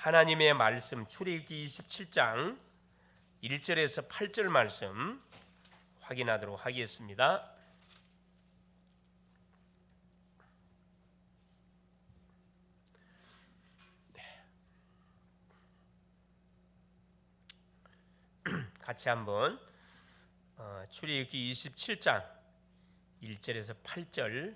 하나님의 말씀 출애굽기 27장 1절에서 8절 말씀 확인하도록 하겠습니다. 같이 한번 출애굽기 27장 1절에서 8절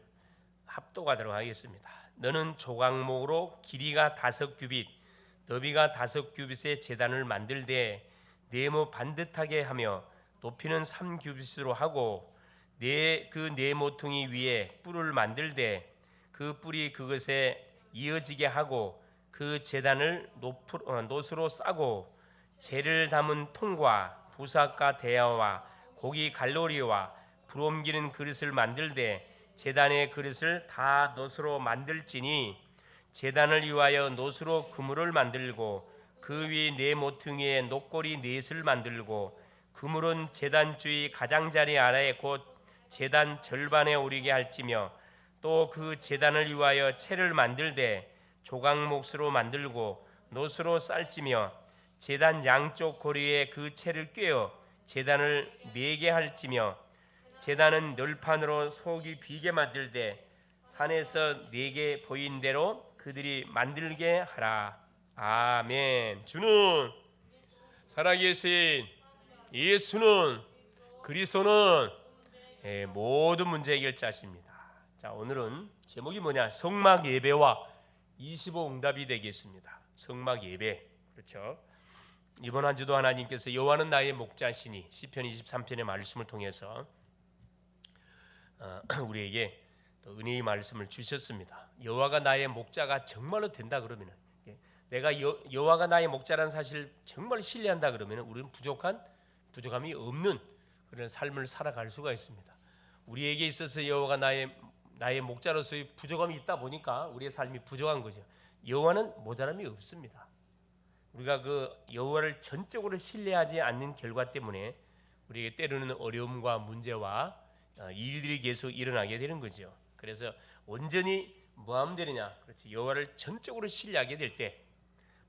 합독하도록 하겠습니다. 너는 조각목으로 길이가 5규빗, 너비가 5규빗의 제단을 만들되 네모 반듯하게 하며 높이는 3규빗으로 하고 그 네 모퉁이 위에 뿔을 만들되 그 뿔이 그것에 이어지게 하고 그 제단을 노스로 싸고 재를 담은 통과 부삭과 대야와 고기 갈로리와 불 옮기는 그릇을 만들되 제단의 그릇을 다 놋으로 만들지니 제단을 위하여 놋으로 그물을 만들고 그 위 네 모퉁이에 놋고리 넷을 만들고 그물은 제단 주위 가장자리 아래에 곧 제단 절반에 오르게 할지며 또 그 제단을 위하여 채를 만들되 조각목수로 만들고 놋으로 쌀지며 제단 양쪽 고리에 그 채를 꿰어 제단을 매게 할지며 제단은 널판으로 속이 비게 만들되 산에서 내게 보인 대로 그들이 만들게 하라. 아멘. 주는 살아계신 예수는 그리스도는 모든 문제 해결자십니다. 자, 오늘은 제목이 뭐냐? 성막 예배와 25 응답이 되겠습니다. 성막 예배. 그렇죠? 이번 한 주도 하나님께서 여호와는 나의 목자시니 시편 23편의 말씀을 통해서 우리에게 또 은혜의 말씀을 주셨습니다. 여호와가 나의 목자가 정말로 된다 그러면은, 내가 여호와가 나의 목자라는 사실을 정말 신뢰한다 그러면은 우리는 부족함이 없는 그런 삶을 살아갈 수가 있습니다. 우리에게 있어서 여호와가 나의 목자로서의 부족함이 있다 보니까 우리의 삶이 부족한 거죠. 여호와는 모자람이 없습니다. 우리가 그 여호와를 전적으로 신뢰하지 않는 결과 때문에 우리에게 때로는 어려움과 문제와 일들이 계속 일어나게 되는 거죠. 그래서 온전히 뭐 하면 되느냐? 그렇지. 여호와를 전적으로 신뢰하게 될 때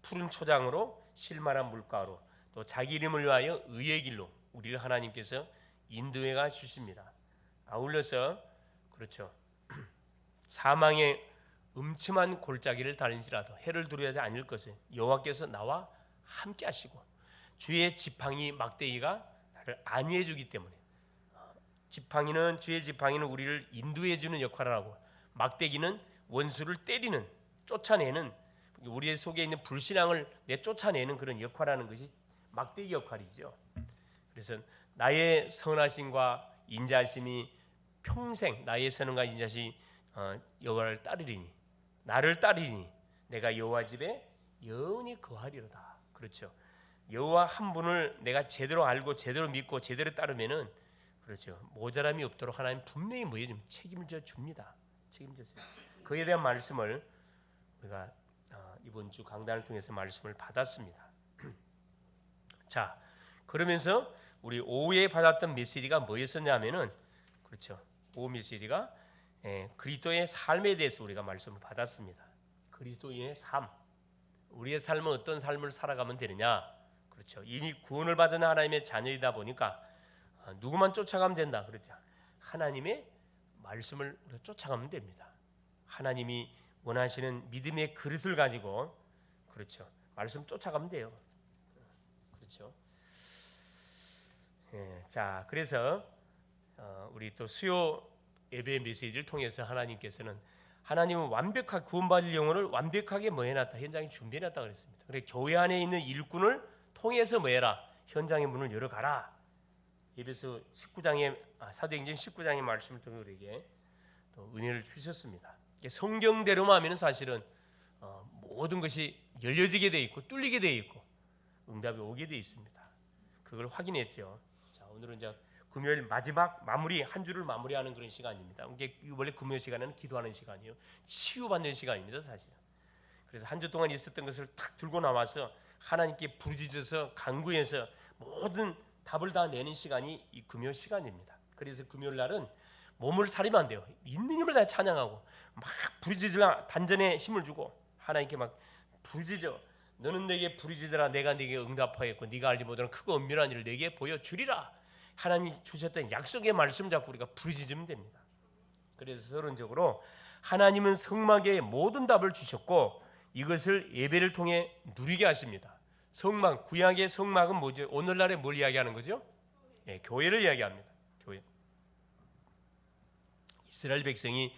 푸른 초장으로 실만한 물가로 또 자기 이름을 위하여 의의 길로 우리를 하나님께서 인도해가 주십니다. 아울러서 그렇죠. 사망의 음침한 골짜기를 달리지라도 해를 두려워하지 않을 것을 여호와께서 나와 함께 하시고 주의 지팡이 막대기가 나를 안위해 주기 때문에 주의 지팡이는 우리를 인도해 주는 역할을 하고 막대기는 원수를 때리는 쫓아내는 우리 속에 있는 불신앙을 쫓아내는 그런 역할을 하는 것이 막대기 역할이죠. 그래서 나의 선하심과 인자심이 평생 나의 선과 인자심이 여호와를 따르리니 나를 따르리니 내가 여호와 집에 영원히 거하리로다. 그렇죠. 여호와 한 분을 내가 제대로 알고 제대로 믿고 제대로 따르면은 그렇죠. 모자람이 없도록 하나님 분명히 뭐에 좀 책임져 줍니다. 책임져 줍니다. 그에 대한 말씀을 우리가 이번 주 강단을 통해서 말씀을 받았습니다. 자, 그러면서 우리 오후에 받았던 메시지가 뭐였었냐면은 그렇죠. 오후 메시지가 그리스도의 삶에 대해서 우리가 말씀을 받았습니다. 그리스도의 삶, 우리의 삶은 어떤 삶을 살아가면 되느냐? 그렇죠. 이미 구원을 받은 하나님의 자녀이다 보니까 누구만 쫓아가면 된다. 그렇죠. 하나님의 말씀을 우리가 쫓아가면 됩니다. 하나님이 원하시는 믿음의 그릇을 가지고 그렇죠. 말씀 쫓아가면 돼요. 그렇죠. 자, 그래서 우리 또 수요 예배 메시지를 통해서 하나님께서는 하나님은 완벽하게 구원받을 영혼을 완벽하게 해놨다. 현장에 준비해놨다 그랬습니다. 그래 교회 안에 있는 일꾼을 통해서 해라. 현장의 문을 열어가라. 에베소 19장의 사도행전 19장의 말씀을 통해 우리에게 또 은혜를 주셨습니다. 성경대로만 하면 사실은 모든 것이 열려지게 돼 있고 뚫리게 돼 있고 응답이 오게 돼 있습니다. 그걸 확인했죠. 자, 오늘은 이제 금요일 마지막 마무리 한 주를 마무리하는 그런 시간입니다. 이게 원래 금요일 시간에는 기도하는 시간이에요. 치유받는 시간입니다, 사실. 그래서 한 주 동안 있었던 것을 탁 들고 나와서 하나님께 부르짖어서 간구해서 모든 답을 다 내는 시간이 이 금요 시간입니다. 그래서 금요일 날은 몸을 사리면 안 돼요. 있는 힘을 다 찬양하고 막 부르짖으려 단전에 힘을 주고 하나님께 막 부르짖어 너는 내게 부르짖으라 내가 네게 응답하였고 네가 알지 못하는 크고 엄밀한 일을 내게 보여주리라. 하나님이 주셨던 약속의 말씀 잡고 우리가 부르짖으면 됩니다. 그래서 서론적으로 하나님은 성막에 모든 답을 주셨고 이것을 예배를 통해 누리게 하십니다. 성막, 구약의 성막은 뭐죠? 오늘날에 뭘 이야기하는 거죠? 예, 교회를 이야기합니다. 교회. 이스라엘 백성이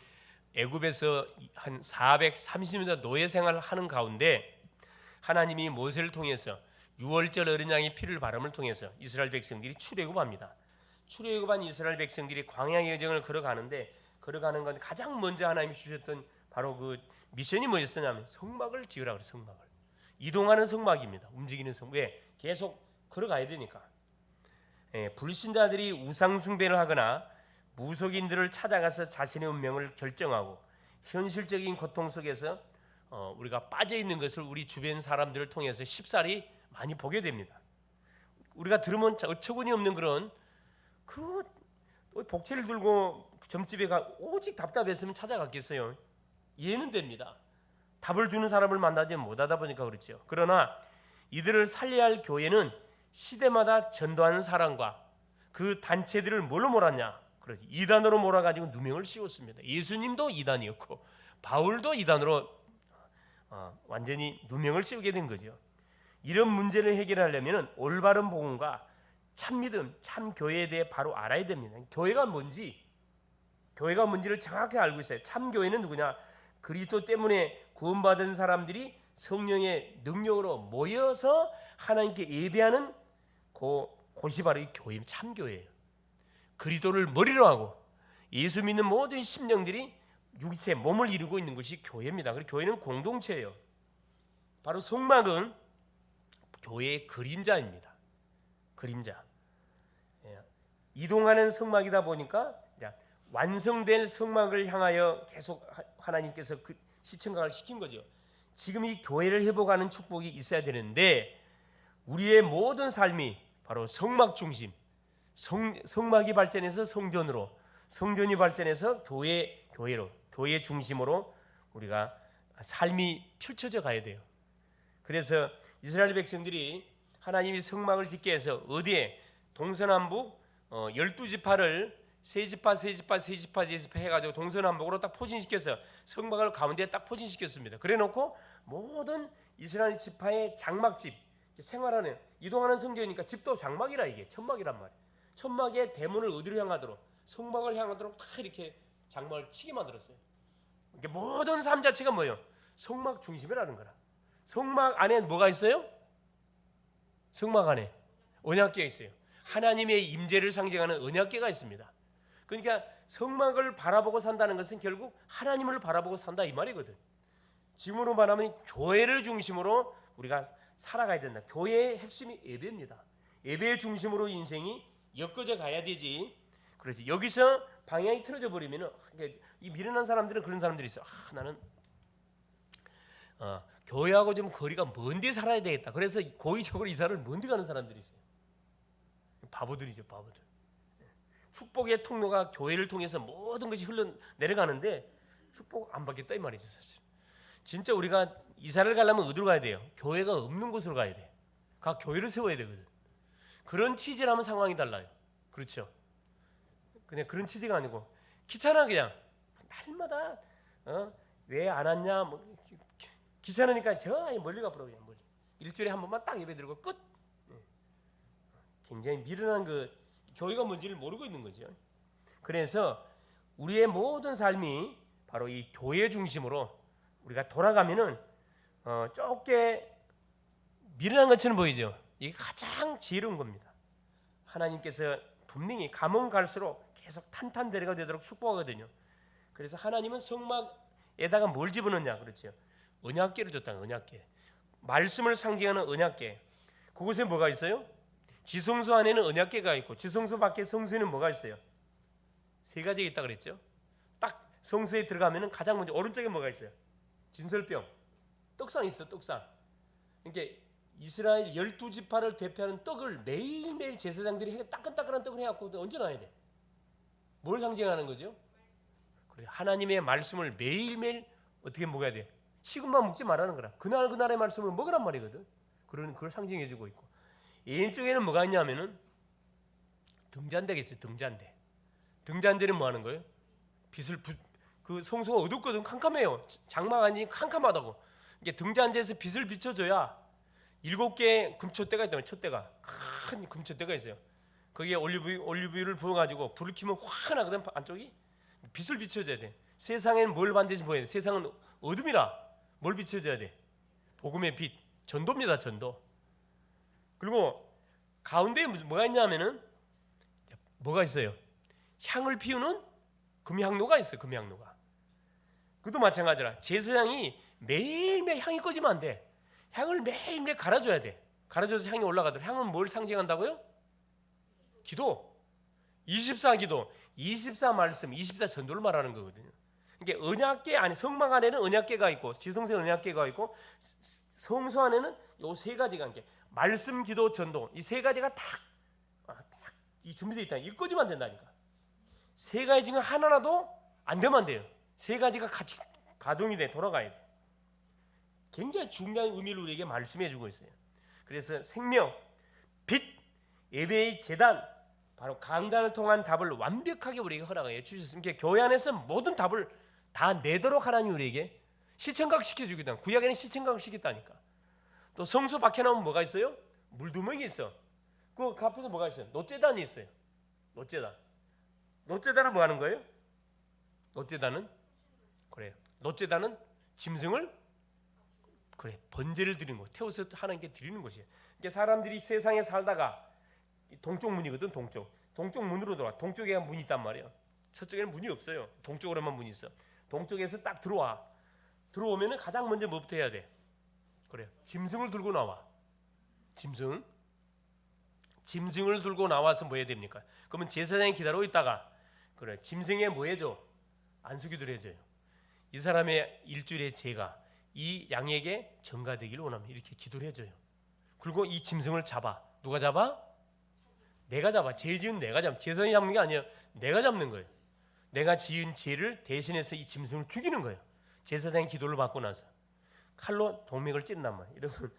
애굽에서 한 430년 노예 생활을 하는 가운데 하나님이 모세를 통해서 유월절 어린 양의 피를 바람을 통해서 이스라엘 백성들이 출애굽합니다. 출애굽한 이스라엘 백성들이 광야의 여정을 걸어가는데 걸어가는 건 가장 먼저 하나님이 주셨던 바로 그 미션이 뭐였었냐면 성막을 지으라 그래요. 성막을. 이동하는 성막입니다. 움직이는 성막. 왜? 계속 걸어가야 되니까. 예, 불신자들이 우상 숭배를 하거나 무속인들을 찾아가서 자신의 운명을 결정하고 현실적인 고통 속에서 우리가 빠져 있는 것을 우리 주변 사람들을 통해서 쉽사리 많이 보게 됩니다. 우리가 들으면 어처구니 없는 그런 그 복채를 들고 점집에 가 오직 답답했으면 찾아갔겠어요. 이해는 됩니다. 답을 주는 사람을 만나지 못하다 보니까 그렇죠. 그러나 이들을 살려야 할 교회는 시대마다 전도하는 사람과 그 단체들을 뭘로 몰았냐? 그렇지. 이단으로 몰아가지고 누명을 씌웠습니다. 예수님도 이단이었고 바울도 이단으로 완전히 누명을 씌우게 된 거죠. 이런 문제를 해결하려면 올바른 복음과 참 믿음, 참 교회에 대해 바로 알아야 됩니다. 교회가 뭔지를 정확히 알고 있어요. 참 교회는 누구냐? 그리스도 때문에 구원받은 사람들이 성령의 능력으로 모여서 하나님께 예배하는 곳이 바로 이 교회, 참 교회예요. 그리스도를 머리로 하고 예수 믿는 모든 심령들이 육체, 몸을 이루고 있는 것이 교회입니다. 그리고 교회는 공동체예요. 바로 성막은 교회의 그림자입니다. 그림자. 이동하는 성막이다 보니까 완성된 성막을 향하여 계속 하나님께서 그 시청각을 시킨 거죠. 지금 이 교회를 회복하는 축복이 있어야 되는데 우리의 모든 삶이 바로 성막 중심, 성막이 발전해서 성전으로, 성전이 발전해서 교회로, 교회 중심으로 우리가 삶이 펼쳐져 가야 돼요. 그래서 이스라엘 백성들이 하나님이 성막을 짓게 해서 어디에 동서남북 12지파를 세지파 해가지고 동서남북으로 딱 포진시켜서 성막을 가운데에 딱 포진시켰습니다. 그래놓고 모든 이스라엘 지파의 장막집, 생활하는 이동하는 성전이니까 집도 장막이라 이게 천막이란 말이에요. 천막의 대문을 어디로 향하도록 성막을 향하도록 다 이렇게 장막을 치게 만들었어요. 이게 모든 삶 자체가 뭐예요? 성막 중심이라는 거라. 성막 안에 뭐가 있어요? 성막 안에 언약궤가 있어요. 하나님의 임재를 상징하는 언약궤가 있습니다. 그러니까 성막을 바라보고 산다는 것은 결국 하나님을 바라보고 산다 이 말이거든. 지금으로 말하면 교회를 중심으로 우리가 살아가야 된다. 교회의 핵심이 예배입니다. 예배의 중심으로 인생이 엮어져 가야 되지. 그렇지. 여기서 방향이 틀어져 버리면은 이 미련한 사람들은 그런 사람들이 있어. 나는 교회하고 좀 거리가 먼데 살아야 되겠다. 그래서 고의적으로 이사를 먼데 가는 사람들이 있어요. 바보들이죠, 바보들. 축복의 통로가 교회를 통해서 모든 것이 흘러 내려가는데 축복 안 받겠다 이 말이죠, 사실. 진짜 우리가 이사를 가려면 어디로 가야 돼요? 교회가 없는 곳으로 가야 돼. 각 교회를 세워야 되거든. 그런 취지라면 상황이 달라요. 그렇죠? 그냥 그런 취지가 아니고 귀찮아 그냥 날마다 왜 안 왔냐 귀찮으니까 저 멀리 가버려 그냥 멀리. 일주일에 한 번만 딱 예배 드리고 끝. 굉장히 미련한 그 교회가 뭔지를 모르고 있는 거죠. 그래서 우리의 모든 삶이 바로 이 교회 중심으로 우리가 돌아가면은 좁게 미련한 것처럼 보이죠. 이게 가장 지혜로운 겁니다. 하나님께서 분명히 가면 갈수록 계속 탄탄대로가 되도록 축복하거든요. 그래서 하나님은 성막에다가 뭘 집어넣냐 그렇죠. 언약궤를 줬다. 언약궤. 말씀을 상징하는 언약궤. 그곳에 뭐가 있어요? 지성소 안에는 언약궤가 있고 지성소 밖에 성소에는 뭐가 있어요? 세 가지가 있다 그랬죠. 딱 성소에 들어가면은 가장 먼저 오른쪽에 뭐가 있어요? 진설병. 떡상 있어. 떡상. 그러니까 이스라엘 12지파를 대표하는 떡을 매일매일 제사장들이 따끈따끈한 떡을 해갖고 언제 놔야 돼? 뭘 상징하는 거죠? 그래, 하나님의 말씀을 매일매일 어떻게 먹어야 돼? 식은 밥 먹지 말라는 거라. 그날 그날의 말씀을 먹으란 말이거든. 그걸 상징해주고 있고, 왼쪽에는 뭐가 있냐면은 등잔대가 있어요. 등잔대는 뭐 하는 거예요? 그 성소가 어둡거든. 캄캄해요. 장막 아니 캄캄하다고. 이게 등잔대에서 빛을 비춰줘야 7개의 금촛대가 있다면, 촛대가 큰 금촛대가 있어요. 거기에 올리브유를 부어가지고 불을 켜면 환하거든. 안쪽이 빛을 비춰줘야 돼. 세상에는 뭘 반드시 보여야 돼. 세상은 어둠이라 뭘 비춰줘야 돼? 복음의 빛, 전도입니다. 전도. 그리고 가운데에 뭐가 있냐면은 뭐가 있어요? 향을 피우는 금향로가 있어요. 금향로가. 그것도 마찬가지라. 제사장이 매일매일 향이 꺼지면 안 돼. 향을 매일매일 갈아줘야 돼. 갈아줘서 향이 올라가도록. 향은 뭘 상징한다고요? 기도. 24기도, 24말씀, 24전도를 말하는 거거든요. 이게 언약궤 안에, 성막 안에는 언약궤가 있고, 지성소에 언약궤가 있고, 성소 안에는 요 세 가지가 함께, 말씀, 기도, 전도, 이 세 가지가 딱 준비되어 있다. 이거 꺼지면 안 된다니까. 세 가지 중에 하나라도 안 되면 안 돼요. 세 가지가 같이 가동이 돼, 돌아가야 돼. 굉장히 중요한 의미를 우리에게 말씀해주고 있어요. 그래서 생명, 빛, 예배의 제단, 바로 강단을 통한 답을 완벽하게 우리에게 허락해 주셨습니다. 교회 안에서 모든 답을 다 내도록 하나님 우리에게 시청각 시켜주기도, 구약에는 시청각을 시켰다니까. 또 성소 밖에 나오면 뭐가 있어요? 물두멍이 있어. 그 앞에도 뭐가 있어요? 노제단이 있어요. 노제단은 뭐 하는 거예요? 노제단은 짐승을 번제를 드리는 거, 태워서 하나님께 드리는 것이에요. 그러니까 사람들이 세상에 살다가 동쪽 문이거든. 동쪽 문으로 들어와. 동쪽에 문이 있단 말이에요. 서쪽에는 문이 없어요. 동쪽으로만 문이 있어. 동쪽에서 딱 들어오면은 가장 먼저 뭐부터 해야 돼? 짐승을 들고 나와. 짐승을 들고 나와서 뭐 해야 됩니까? 그러면 제사장이 기다리고 있다가 짐승에 뭐 해줘? 안수기도를 해줘요. 이 사람의 일주일의 죄가 이 양에게 전가되기를 원하면 이렇게 기도를 해줘요. 그리고 이 짐승을 잡아. 누가 잡아? 내가 잡아. 죄 지은 내가 잡아. 제사장이 잡는 게 아니에요. 내가 잡는 거예요. 내가 지은 죄를 대신해서 이 짐승을 죽이는 거예요. 제사장이 기도를 받고 나서 칼로 동맥을 찢는단 말이에요. 여러분,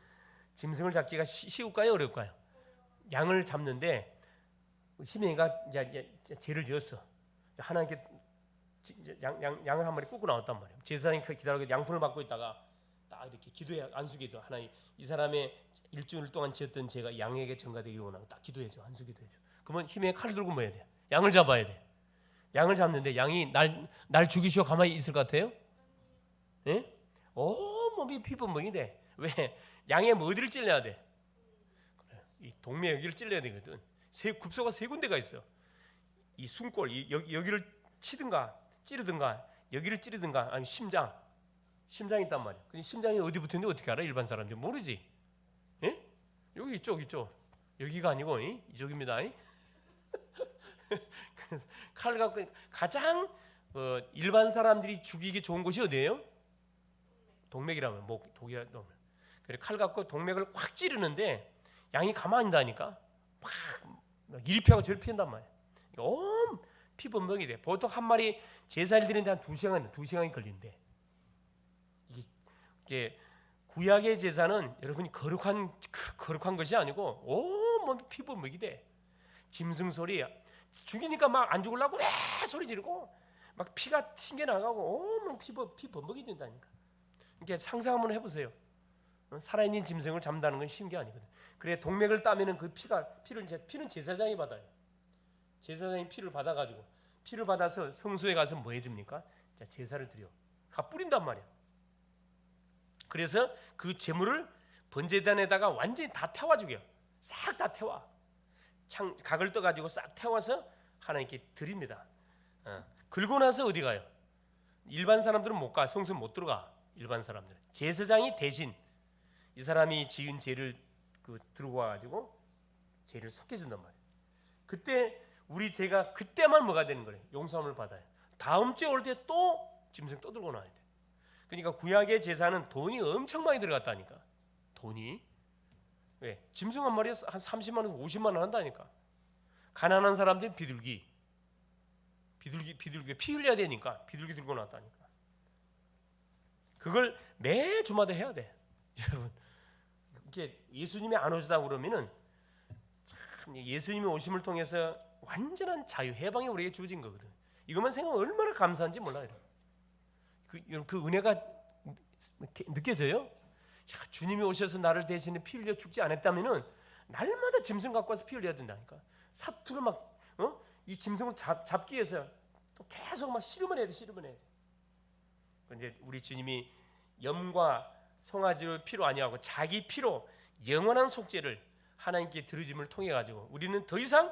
짐승을 잡기가 쉬울까요? 어려울까요? 양을 잡는데 시므이가 죄를 지었어. 하나님께 양을 한 마리 끄고 나왔단 말이에요. 제사장이 기다리고 양푼을 받고 있다가 딱 이렇게 기도해. 안수기도. 하나님, 이 사람의 일주일 동안 지었던 죄가 양에게 전가되기를 원하고 딱 기도해줘. 안수기도 해줘. 그러면 힘에 칼을 들고 뭐 해야 돼? 양을 잡아야 돼. 양을 잡는데 양이 날 죽이시오 가만히 있을 것 같아요? 예? 온몸이 피범벅이 돼. 왜? 양의 뭐 어디를 찔러야 돼? 이 동맥 여기를 찔러야 되거든. 굽소가 세 군데가 있어. 이 숨골, 여기를 치든가 찌르든가, 여기를 찌르든가, 아니 심장이 있단 말이야. 근데 심장이 어디 붙었는지 어떻게 알아? 일반 사람들 모르지. 예? 여기 이쪽. 여기가 아니고 이쪽입니다. 그래서 칼을 갖고 가장 일반 사람들이 죽이기 좋은 곳이 어디예요? 동맥이라면 독이야. 그래 칼 갖고 동맥을 확 찌르는데 양이 가만히 있다니까 막 이리 피하고 저리 피한단 말이야. 온 피범벅이 돼. 보통 한 마리 제사를 드리는데 한 2시간이 걸린대. 이게 구약의 제사는 여러분이 거룩한 것이 아니고 온몸 피범벅이 돼. 짐승 소리 죽이니까 막 안 죽으려고 소리 지르고 막 피가 튕겨 나가고 온몸 피범벅이 된다니까. 이렇게 상상 한번 해보세요. 살아있는 짐승을 잡는다는 건 쉬운 게 아니거든. 그래 동맥을 따면은 그 피는 제사장이 받아요. 제사장이 피를 받아서 성소에 가서 뭐 해줍니까? 제사를 드려. 다 뿌린단 말이야. 그래서 그 제물을 번제단에다가 완전히 다 태워 죽여. 싹 다 태워. 각을 떠가지고 싹 태워서 하나님께 드립니다. 긁고 나서 어디 가요? 일반 사람들은 못 가. 성소 못 들어가. 일반 사람들. 제사장이 대신 이 사람이 지은 죄를 들고 와가지고 죄를 속해준단 말이에요. 그때 우리 죄가 그때만 뭐가 되는 거예요? 용서함을 받아요. 다음 주에 올 때 또 짐승 또 들고 나와야 돼. 그러니까 구약의 제사는 돈이 엄청 많이 들어갔다니까. 돈이 왜? 짐승 한 마리에 한 30만 원, 50만 원 한다니까. 가난한 사람들은 비둘기 피 흘려야 되니까 비둘기 들고 나왔다니까. 그걸 매 주마다 해야 돼. 여러분, 이렇게 예수님이 안 오시다 그러면은 참 예수님이 오심을 통해서 완전한 자유, 해방이 우리에게 주어진 거거든. 이것만 생각하면 얼마나 감사한지 몰라요. 그 은혜가 느껴져요? 야, 주님이 오셔서 나를 대신에 피 흘려 죽지 않았다면은 날마다 짐승 갖고 와서 피 흘려야 된다니까. 사투를 막 이 짐승을 잡기 위해서 또 계속 막 씨름을 해야 돼, 씨름을 해야 돼. 그런데 우리 주님이 염과 송아지의 피로 아니하고 자기 피로 영원한 속죄를 하나님께 드려짐을 통해 가지고 우리는 더 이상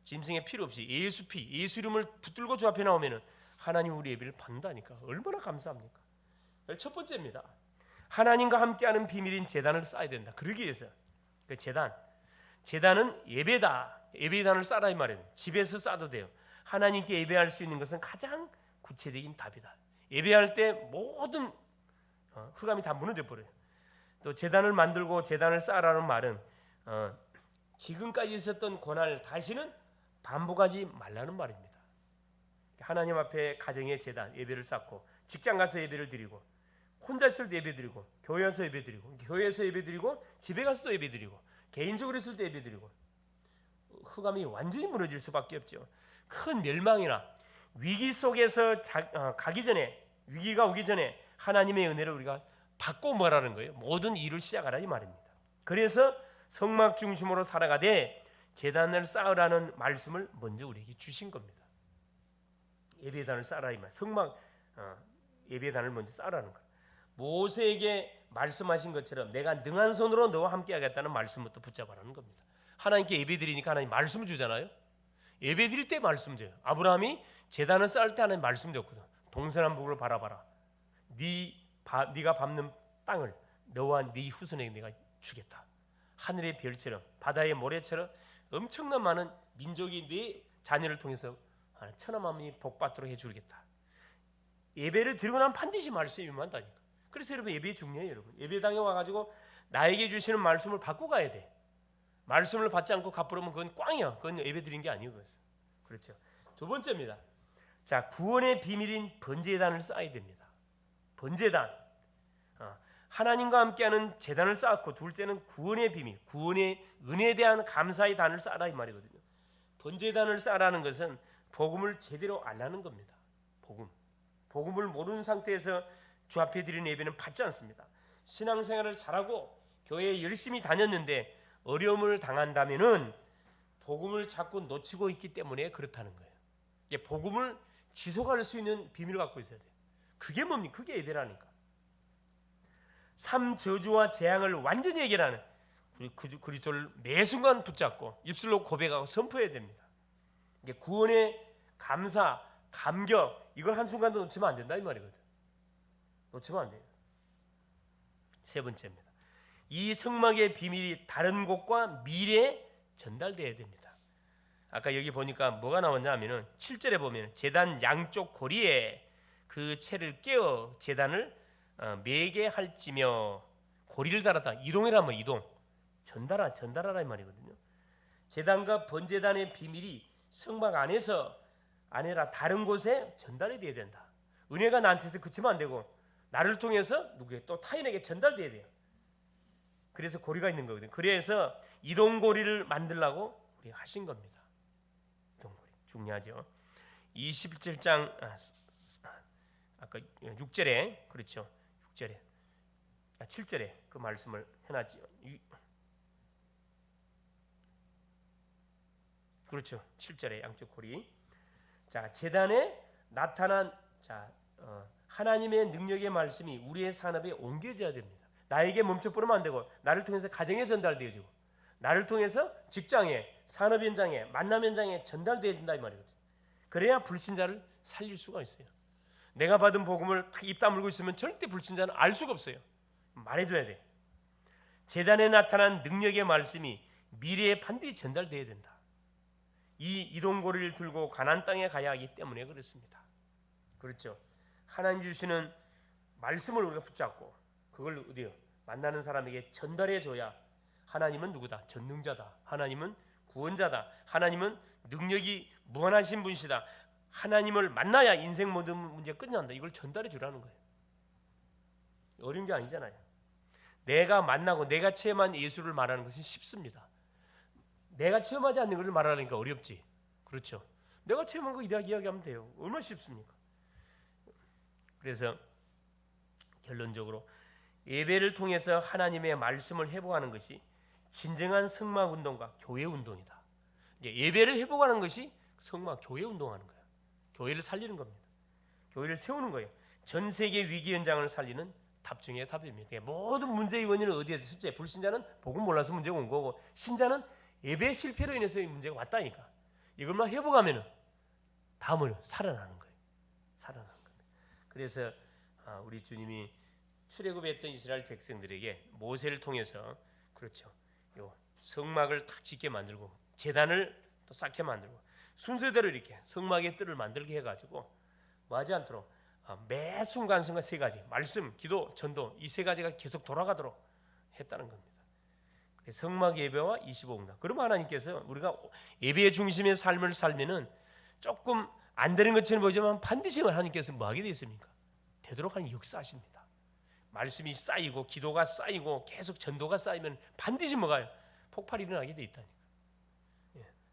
짐승의 필요 없이 예수 피, 예수 이름을 붙들고 주 앞에 나오면은 하나님 우리 예배를 받는다니까. 얼마나 감사합니까? 첫 번째입니다. 하나님과 함께하는 비밀인 제단을 쌓아야 된다. 그러기 위해서 그 제단은 예배다. 예배단을 쌓아라 이 말이에요. 집에서 쌓아도 돼요. 하나님께 예배할 수 있는 것은 가장 구체적인 답이다. 예배할 때 모든 흑암이 다 무너져 버려요. 또 제단을 만들고 제단을 쌓으라는 말은 지금까지 있었던 고난을 다시는 반복하지 말라는 말입니다. 하나님 앞에 가정의 제단 예배를 쌓고 직장 가서 예배를 드리고 혼자 있을 때 예배 드리고 교회에서 예배 드리고 교회에서 예배 드리고 집에 가서도 예배 드리고 개인적으로 있을 때 예배 드리고 흑암이 완전히 무너질 수밖에 없죠. 큰 멸망이나 위기 속에서 가기 전에 위기가 오기 전에 하나님의 은혜를 우리가 받고 뭐라는 거예요. 모든 일을 시작하라 이 말입니다. 그래서 성막 중심으로 살아가되 제단을 쌓으라는 말씀을 먼저 우리에게 주신 겁니다. 예배단을 쌓으라 이 말. 성막 예배단을 먼저 쌓으라는 거예요. 모세에게 말씀하신 것처럼 내가 능한 손으로 너와 함께하겠다는 말씀부터 붙잡아라는 겁니다. 하나님께 예배드리니까 하나님 말씀을 주잖아요. 예배드릴 때 말씀 줘요. 아브라함이 제단을 쌓을 때 하나님 말씀 줬거든. 동서남북을 바라봐라. 네가 밟는 땅을 너와 네 후손에게 내가 주겠다. 하늘의 별처럼 바다의 모래처럼 엄청난 많은 민족이 네 자녀를 통해서 천하만민이 복받도록 해주겠다. 예배를 드리고 나면 반드시 말씀이 임한다니까. 그래서 여러분 예배 중요해요. 여러분 예배당에 와가지고 나에게 주시는 말씀을 받고 가야 돼. 말씀을 받지 않고 갚으려면 그건 꽝이야. 그건 예배 드린 게 아니고 그렇죠. 두 번째입니다. 자, 구원의 비밀인 번제단을 쌓아야 됩니다. 번제단, 하나님과 함께하는 제단을 쌓았고 둘째는 구원의 비밀, 구원의 은혜에 대한 감사의 단을 쌓아라 이 말이거든요. 번제단을 쌓으라는 것은 복음을 제대로 알라는 겁니다. 복음을 모르는 상태에서 주 앞에 드리는 예배는 받지 않습니다. 신앙생활을 잘하고 교회에 열심히 다녔는데 어려움을 당한다면은 복음을 자꾸 놓치고 있기 때문에 그렇다는 거예요. 이게 복음을 지속할 수 있는 비밀을 갖고 있어야 돼요. 그게 뭡니까? 그게 예배라니까. 삶 저주와 재앙을 완전히 해결하는 우리 그리스도를 매 순간 붙잡고 입술로 고백하고 선포해야 됩니다. 이게 구원의 감사, 감격 이걸 한순간도 놓치면 안 된다 이 말이거든. 놓치면 안 돼요. 세 번째입니다. 이 성막의 비밀이 다른 곳과 미래에 전달돼야 됩니다. 아까 여기 보니까 뭐가 나왔냐 하면은 7절에 보면 제단 양쪽 고리에 그 채를 깨어 제단을 매게 할지며 고리를 달았다. 이동이라면 이동. 전달하라 이 말이거든요. 제단과 번제단의 비밀이 성막 안에서 아니라 다른 곳에 전달이 돼야 된다. 은혜가 나한테서 그치면 안 되고 나를 통해서 누구에게 또 타인에게 전달돼야 돼요. 그래서 고리가 있는 거거든요. 그래서 이동고리를 만들라고 우리 하신 겁니다. 이동고리 중요하죠. 27장 아까 6절에 그렇죠. 6절에 7절에 그 말씀을 해놨죠. 그렇죠. 7절에 양쪽 고리. 자, 제단에 나타난 하나님의 능력의 말씀이 우리의 산업에 옮겨져야 됩니다. 나에게 멈춰버리면 안 되고 나를 통해서 가정에 전달되어지고 나를 통해서 직장에 산업 현장에 만남 현장에 전달되어진다 이 말이거든요. 그래야 불신자를 살릴 수가 있어요. 내가 받은 복음을 입 다물고 있으면 절대 불신자는 알 수가 없어요. 말해줘야 돼. 제단에 나타난 능력의 말씀이 미래에 반드시 전달되어야 된다. 이 이동고리를 들고 가나안 땅에 가야 하기 때문에 그렇습니다. 그렇죠. 하나님 주시는 말씀을 우리가 붙잡고 그걸 어디요? 만나는 사람에게 전달해 줘야 하나님은 누구다? 전능자다. 하나님은 구원자다. 하나님은 능력이 무한하신 분이시다. 하나님을 만나야 인생 모든 문제 끝난다. 이걸 전달해 주라는 거예요. 어려운 게 아니잖아요. 내가 만나고 내가 체험한 예수를 말하는 것은 쉽습니다. 내가 체험하지 않는 것을 말하니까 어렵지. 그렇죠? 내가 체험한 거 이야기하면 돼요. 얼마나 쉽습니까? 그래서 결론적으로 예배를 통해서 하나님의 말씀을 회복하는 것이 진정한 성막 운동과 교회 운동이다. 예배를 회복하는 것이 성막 교회 운동하는 거예요. 교회를 살리는 겁니다. 교회를 세우는 거예요. 전 세계 위기 현장을 살리는 답 중에 답입니다. 모든 문제의 원인은 어디에서? 실제 불신자는 복음 몰라서 문제가 온 거고, 신자는 예배 실패로 인해서 문제가 왔다니까. 이것만 회복하면은 다음은 살아나는 거예요. 살아나는 겁니다. 그래서 우리 주님이 출애굽했던 이스라엘 백성들에게 모세를 통해서 그렇죠. 요 성막을 탁 짓게 만들고 제단을 또 쌓게 만들고 순서대로 이렇게 성막의 뜰을 만들게 해가지고 뭐하지 않도록 매 순간순간 세 가지 말씀, 기도, 전도 이 세 가지가 계속 돌아가도록 했다는 겁니다. 성막 예배와 25응답. 그러면 하나님께서 우리가 예배의 중심의 삶을 살면은 조금 안 되는 것처럼 보이지만 반드시 하나님께서 뭐 하게 되어 있습니까? 되도록 하는 역사하십니다. 말씀이 쌓이고 기도가 쌓이고 계속 전도가 쌓이면 반드시 뭐가요? 폭발이 일어나게 되어 있다니까.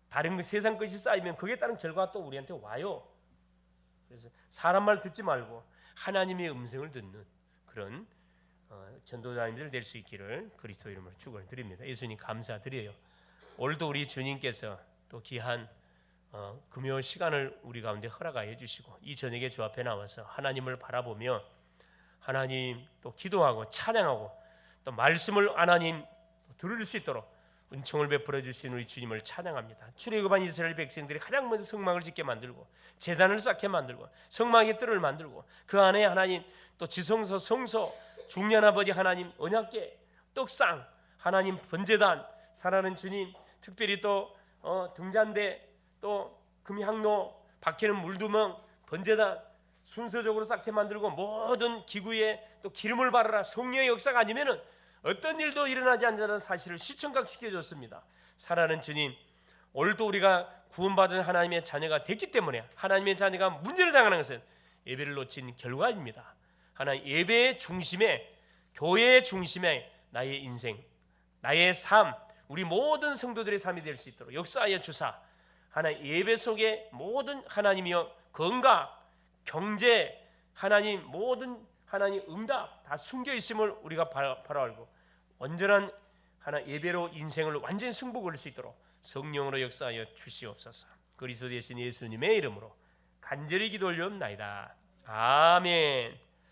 다른 세상 것이 쌓이면 그에 따른 결과가 또 우리한테 와요. 그래서 사람 말 듣지 말고 하나님의 음성을 듣는 그런 전도자님들 될 수 있기를 그리스도 이름으로 축원을 드립니다. 예수님 감사드려요. 오늘도 우리 주님께서 또 귀한 금요 시간을 우리 가운데 허락하여 주시고 이 저녁에 주 앞에 나와서 하나님을 바라보며 하나님 또 기도하고 찬양하고 또 말씀을 하나님 들을 수 있도록 은총을 베풀어 주신 우리 주님을 찬양합니다. 출애굽한 이스라엘 백성들이 가장 먼저 성막을 짓게 만들고 제단을 쌓게 만들고 성막의 뜰을 만들고 그 안에 하나님 또 지성소 성소 중년 아버지 하나님 언약궤 떡상 하나님 번제단 살아나는 주님 특별히 또 등잔대 또 금향로 박히는 물두멍 번제단 순서적으로 쌓게 만들고 모든 기구에 또 기름을 바르라. 성령의 역사가 아니면은 어떤 일도 일어나지 않는다는 사실을 시청각시켜 줬습니다. 살아나는 주님, 오늘도 우리가 구원받은 하나님의 자녀가 됐기 때문에 하나님의 자녀가 문제를 당하는 것은 예배를 놓친 결과입니다. 하나님 예배의 중심에 교회의 중심에 나의 인생, 나의 삶, 우리 모든 성도들의 삶이 될 수 있도록 역사하여 주사. 하나님 예배 속에 모든 하나님이여 건강, 경제, 하나님 모든 하나님 응답 다 숨겨 있음을 우리가 바로 알고 온전한 하나 예배로 인생을 완전히 승부 걸을 수 있도록 성령으로 역사하여 주시옵소서. 그리스도 되신 예수님의 이름으로 간절히 기도 올리옵나이다. 아멘.